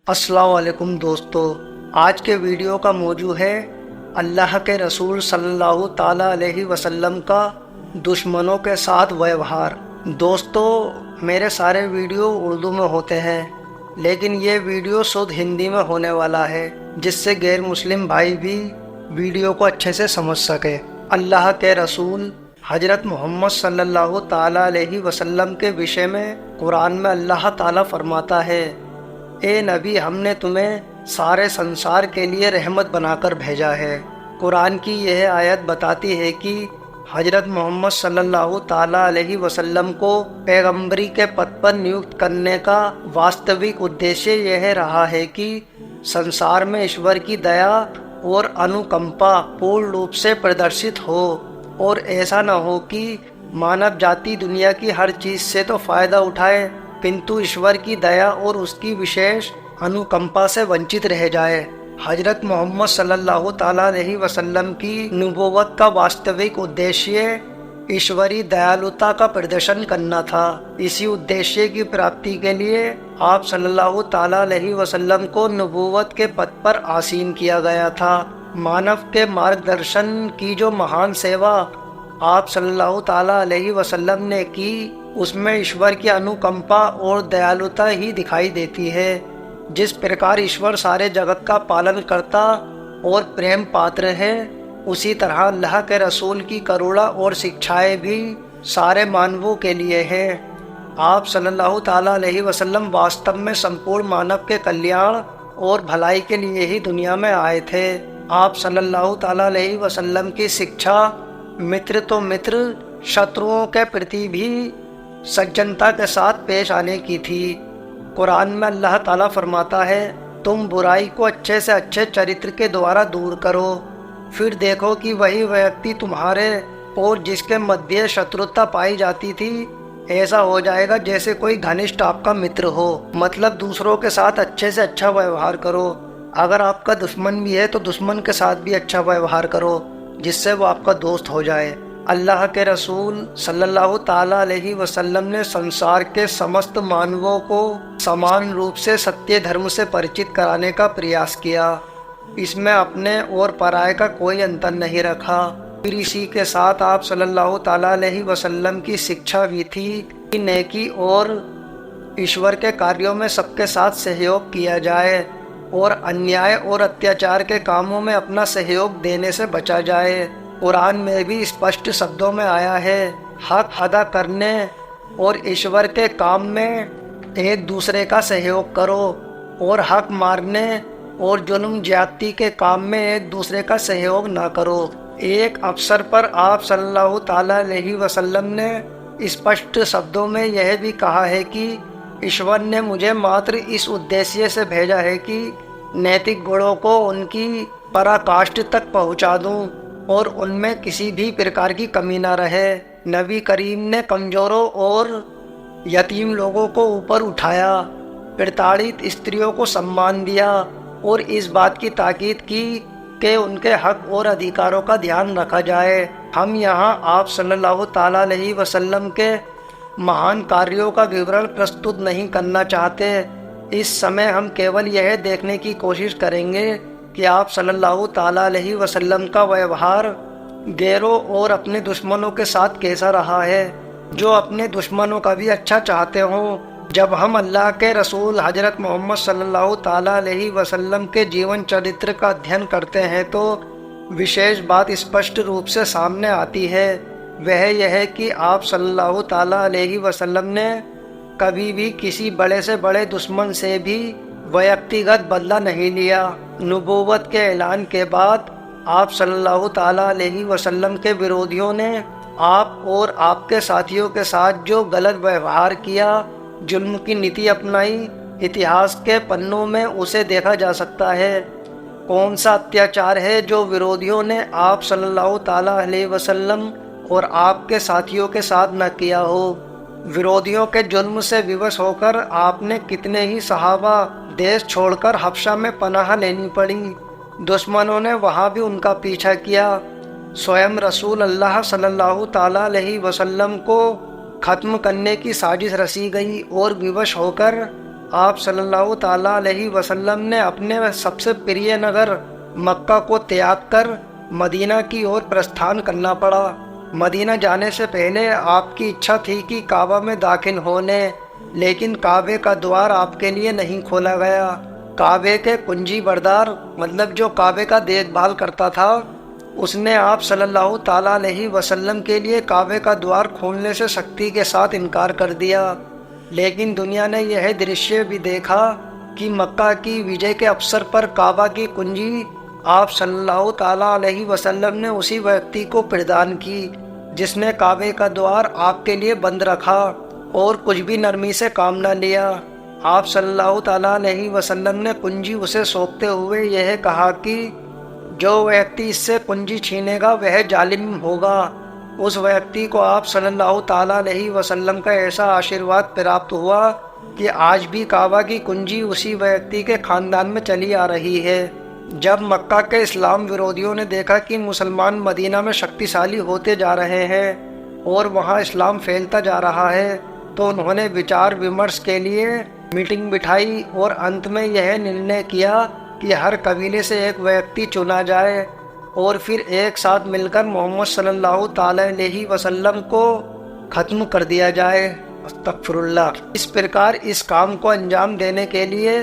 السلام علیکم دوستو، آج کے ویڈیو کا موضوع ہے اللہ کے رسول صلی اللہ تعالیٰ علیہ وسلم کا دشمنوں کے ساتھ ویوہار۔ دوستو، میرے سارے ویڈیو اردو میں ہوتے ہیں، لیکن یہ ویڈیو شدھ ہندی میں ہونے والا ہے، جس سے غیر مسلم بھائی بھی ویڈیو کو اچھے سے سمجھ سکے۔ اللہ کے رسول حضرت محمد صلی اللہ تعالیٰ علیہ وسلم کے وشے میں قرآن میں اللہ تعالیٰ فرماتا ہے، اے نبی، ہم نے تمہیں سارے سنسار کے لیے رحمت بنا کر بھیجا ہے۔ قرآن کی یہ آیت بتاتی ہے کہ حضرت محمد صلی اللہ تعالیٰ علیہ وسلم کو پیغمبری کے پد پر نیوکت کرنے کا واستوک ادیشیہ یہ رہا ہے کہ سنسار میں ایشور کی دیا اور انوکمپا پورن روپ سے پردرشت ہو، اور ایسا نہ ہو کہ مانو جاتی دنیا کی ہر چیز سے تو فائدہ اٹھائے پنتو ایشور کی دیا اور اس کی وشیش انوکمپا سے ونچت رہ جائے۔ حضرت محمد صلی اللہ تعالیٰ علیہ وسلم کی نبوت کا واستوک ادیشیہ ایشوری دیالوتا کا پردرشن کرنا تھا۔ اسی ادیشیہ کی پراپتی کے لیے آپ صلی اللہ تعالیٰ علیہ وسلم کو نبوت کے پد پر آسین کیا گیا تھا۔ مانو کے مارگ درشن کی جو مہان سیوا آپ صلی اللہ تعالیٰ علیہ وسلم نے کی، اس میں ایشور کی انوکمپا اور دیالوتا ہی دکھائی دیتی ہے۔ جس پرکار ایشور سارے جگت کا پالن کرتا اور پریم پاتر ہے، اسی طرح اللہ کے رسول کی کروڑا اور شکشائیں بھی سارے مانووں کے لیے ہیں۔ آپ صلی اللہ تعالیٰ علیہ وسلم واستو میں سمپورن مانو کے کلیان اور بھلائی کے لیے ہی دنیا میں آئے تھے۔ آپ صلی اللہ تعالیٰ علیہ وسلم کی شکشا متر تو متر، شتروؤں کے پرتی بھی سجنتا کے ساتھ پیش آنے کی تھی۔ قرآن میں اللہ تعالیٰ فرماتا ہے، تم برائی کو اچھے سے اچھے چرتر کے دوارا دور کرو، پھر دیکھو کہ وہی ویکتی تمہارے اور جس کے مدھیے شتروتا پائی جاتی تھی ایسا ہو جائے گا جیسے کوئی گھنشٹ آپ کا متر ہو۔ مطلب دوسروں کے ساتھ اچھے سے اچھا ویوہار کرو۔ اگر آپ کا دشمن بھی ہے تو دشمن کے ساتھ بھی اچھا ویوہار کرو، جس سے وہ آپ کا دوست ہو جائے۔ اللہ کے رسول صلی اللہ تعالیٰ علیہ وسلم نے سنسار کے سمست مانووں کو سمان روپ سے ستیہ دھرم سے پریچت کرانے کا پریاس کیا۔ اس میں اپنے اور پرائے کا کوئی انتر نہیں رکھا۔ پھر اسی کے ساتھ آپ صلی اللہ تعالیٰ علیہ وسلم کی شکشا بھی تھی کہ نیکی اور ایشور کے کاریوں میں سب کے ساتھ سہیوگ کیا جائے اور انیائے اور اتیاچار کے کاموں میں اپنا سہیوگ دینے سے بچا جائے۔ قرآن میں بھی اسپشٹ شبدوں میں آیا ہے، حق ادا کرنے اور ایشور کے کام میں ایک دوسرے کا سہیوگ کرو، اور حق مارنے اور ظلم زیادتی کے کام میں ایک دوسرے کا سہیوگ نہ کرو۔ ایک افسر پر آپ صلی اللہ تعالیٰ علیہ وسلم نے اسپشٹ شبدوں میں یہ بھی کہا ہے کہ ایشور نے مجھے ماتر اس ادیشیہ سے بھیجا ہے کہ نیتک گڑوں کو ان کی پراکاشٹھ تک پہنچا دوں اور ان میں کسی بھی پرکار کی کمی نہ رہے۔ نبی کریم نے کمزوروں اور یتیم لوگوں کو اوپر اٹھایا، پرتاڑت استریوں کو سمان دیا اور اس بات کی تاکید کی کہ ان کے حق اور ادھیکاروں کا دھیان رکھا جائے۔ ہم یہاں آپ صلی اللہ تعالیٰ علیہ وسلم کے مہان کاریوں کا وورن پرستت نہیں کرنا چاہتے۔ اس سمے ہم کیول یہ دیکھنے کی کوشش کریں گے کہ آپ صلی اللہ تعالیٰ علیہ وسلم کا ویوہار غیروں اور اپنے دشمنوں کے ساتھ کیسا رہا ہے، جو اپنے دشمنوں کا بھی اچھا چاہتے ہوں۔ جب ہم اللہ کے رسول حضرت محمد صلی اللہ تعالیٰ علیہ وسلم کے جیون چرتر کا ادھین کرتے ہیں تو وشیش بات اسپشٹ روپ سے سامنے آتی ہے، وہ یہ ہے کہ آپ صلی اللہ تعالیٰ علیہ وسلم نے کبھی بھی کسی بڑے سے بڑے دشمن سے بھی ویکتیگت بدلہ نہیں لیا۔ نبوت کے اعلان کے بعد آپ صلی اللہ تعالیٰ علیہ وسلم کے ورودھیوں نے آپ اور آپ کے ساتھیوں کے ساتھ جو غلط ویوہار کیا، ظلم کی نیتی اپنائی، اتہاس کے پنوں میں اسے دیکھا جا سکتا ہے۔ کون سا اتیاچار ہے جو ورودھیوں نے آپ صلی اللہ تعالیٰ علیہ وسلم اور آپ کے ساتھیوں کے ساتھ نہ کیا ہو۔ ورودھیوں کے ظلم سے ووش ہو کر آپ نے کتنے ہی صحابہ دیش چھوڑ کر حبشہ میں پناہ لینی پڑی۔ دشمنوں نے وہاں بھی ان کا پیچھا کیا۔ سوئم رسول اللہ صلی اللہ تعالیٰ علیہ وسلم کو ختم کرنے کی سازش رچی گئی اور ووش ہو کر آپ صلی اللہ تعالیٰ علیہ وسلم نے اپنے سب سے پریہ نگر مکہ کو تیاگ کر مدینہ کی اور پرستھان کرنا پڑا۔ مدینہ جانے سے پہلے آپ کی اچھا تھی کہ کعبہ میں داخل ہونے، لیکن کعبے کا دوار آپ کے لیے نہیں کھولا گیا۔ کعبے کے کنجی بردار مطلب جو کعبے کا دیکھ بھال کرتا تھا، اس نے آپ صلی اللہ تعالیٰ علیہ وسلم کے لیے کعبے کا دوار کھولنے سے سختی کے ساتھ انکار کر دیا۔ لیکن دنیا نے یہ درشیہ بھی دیکھا کہ مکہ کی وجے کے اوسر پر کعبہ کی کنجی آپ صلی اللہ تعالیٰ علیہ وسلم نے اسی ویکتی کو پردان کی جس نے کعبے کا دوار آپ کے لیے بند رکھا اور کچھ بھی نرمی سے کام نہ لیا۔ آپ صلی اللہ تعالیٰ علیہ وسلم نے کنجی اسے سونپتے ہوئے یہ کہا کہ جو ویکتی اس سے کنجی چھینے گا وہ ظالم ہوگا۔ اس ویکتی کو آپ صلی اللہ تعالیٰ علیہ وسلم کا ایسا آشیرواد پراپت ہوا کہ آج بھی کعبہ کی کنجی اسی ویکتی کے خاندان میں چلی آ رہی ہے۔ جب مکہ کے اسلام ورودیوں نے دیکھا کہ مسلمان مدینہ میں شکتیشالی ہوتے جا رہے ہیں اور وہاں اسلام پھیلتا جا رہا ہے، تو انہوں نے وچار ومرش کے لیے میٹنگ بٹھائی اور انت میں یہ نرنے کیا کہ ہر قبیلے سے ایک ویکتی چنا جائے اور پھر ایک ساتھ مل کر محمد صلی اللہ تعالی علیہ وسلم کو ختم کر دیا جائے۔ استغفر اللہ۔ اس پرکار اس کام کو انجام دینے کے لیے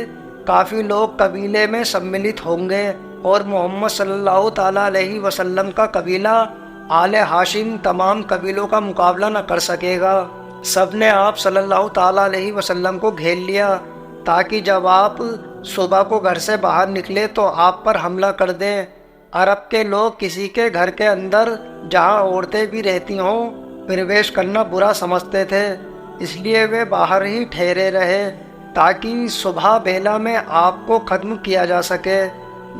کافی لوگ قبیلے میں سملت ہوں گے اور محمد صلی اللہ تعالیٰ علیہ وسلم کا قبیلہ آل ہاشم تمام قبیلوں کا مقابلہ نہ کر سکے گا۔ سب نے آپ صلی اللہ تعالیٰ علیہ وسلم کو گھیر لیا تاکہ جب آپ صبح کو گھر سے باہر نکلے تو آپ پر حملہ کر دیں۔ عرب کے لوگ کسی کے گھر کے اندر جہاں عورتیں بھی رہتی ہوں پرویش کرنا برا سمجھتے تھے، اس لیے وہ باہر ہی ٹھہرے رہے تاکہ صبح بیلا میں آپ کو ختم کیا جا سکے۔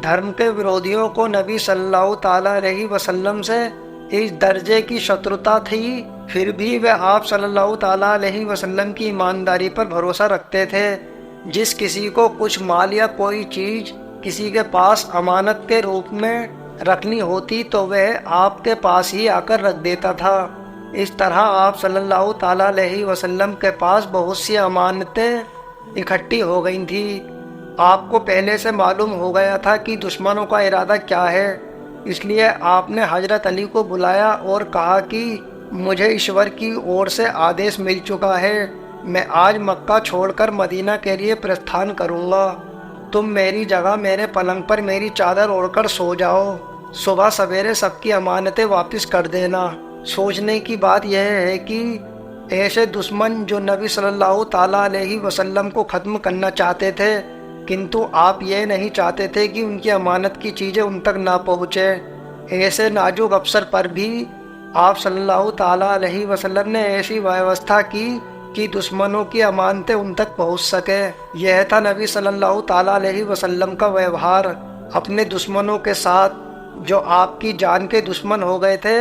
دھرم کے ورودیوں کو نبی صلی اللہ تعالیٰ علیہ وسلم سے اس درجے کی شترتا تھی، پھر بھی وہ آپ صلی اللہ تعالیٰ علیہ وسلم کی ایمانداری پر بھروسہ رکھتے تھے۔ جس کسی کو کچھ مال یا کوئی چیز کسی کے پاس امانت کے روپ میں رکھنی ہوتی تو وہ آپ کے پاس ہی آ کر رکھ دیتا تھا۔ اس طرح آپ صلی اللہ تعالیٰ علیہ وسلم کے پاس بہت سی امانتیں اکٹھی ہو گئی تھیں۔ آپ کو پہلے سے معلوم ہو گیا تھا کہ دشمنوں کا ارادہ کیا ہے، اس لیے آپ نے حضرت علی کو بلایا اور کہا کہ مجھے ایشور کی اور سے آدیش مل چکا ہے، میں آج مکہ چھوڑ کر مدینہ کے لیے پرستھان کروں گا۔ تم میری جگہ میرے پلنگ پر میری چادر اوڑھ کر سو جاؤ، صبح سویرے سب کی امانتیں واپس کر دینا۔ سوچنے کی بات یہ ہے کہ ایسے دشمن جو نبی صلی اللہ تعالیٰ علیہ وسلم کو ختم کرنا چاہتے تھے، کنتو آپ یہ نہیں چاہتے تھے کہ ان کی امانت کی چیزیں ان تک نہ پہنچے۔ ایسے نازک افسر پر بھی آپ صلی اللہ تعالیٰ علیہ وسلم نے ایسی ویوستھا کی کہ دشمنوں کی امانتیں ان تک پہنچ سکے۔ یہ تھا نبی صلی اللہ تعالیٰ علیہ وسلم کا ویوہار اپنے دشمنوں کے ساتھ جو آپ کی جان کے دشمن ہو گئے تھے۔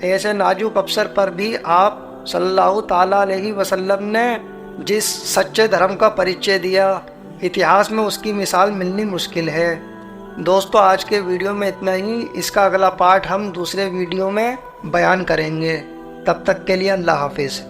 ایسے نازک افسر پر بھی آپ صلی اللہ تعالیٰ علیہ وسلم نے جس سچے دھرم کا پریچے دیا، اتہاس میں اس کی مثال ملنی مشکل ہے۔ دوستو آج کے ویڈیو میں اتنا ہی، اس کا اگلا پارٹ ہم دوسرے ویڈیو میں بیان کریں گے۔ تب تک کے لیے اللہ حافظ۔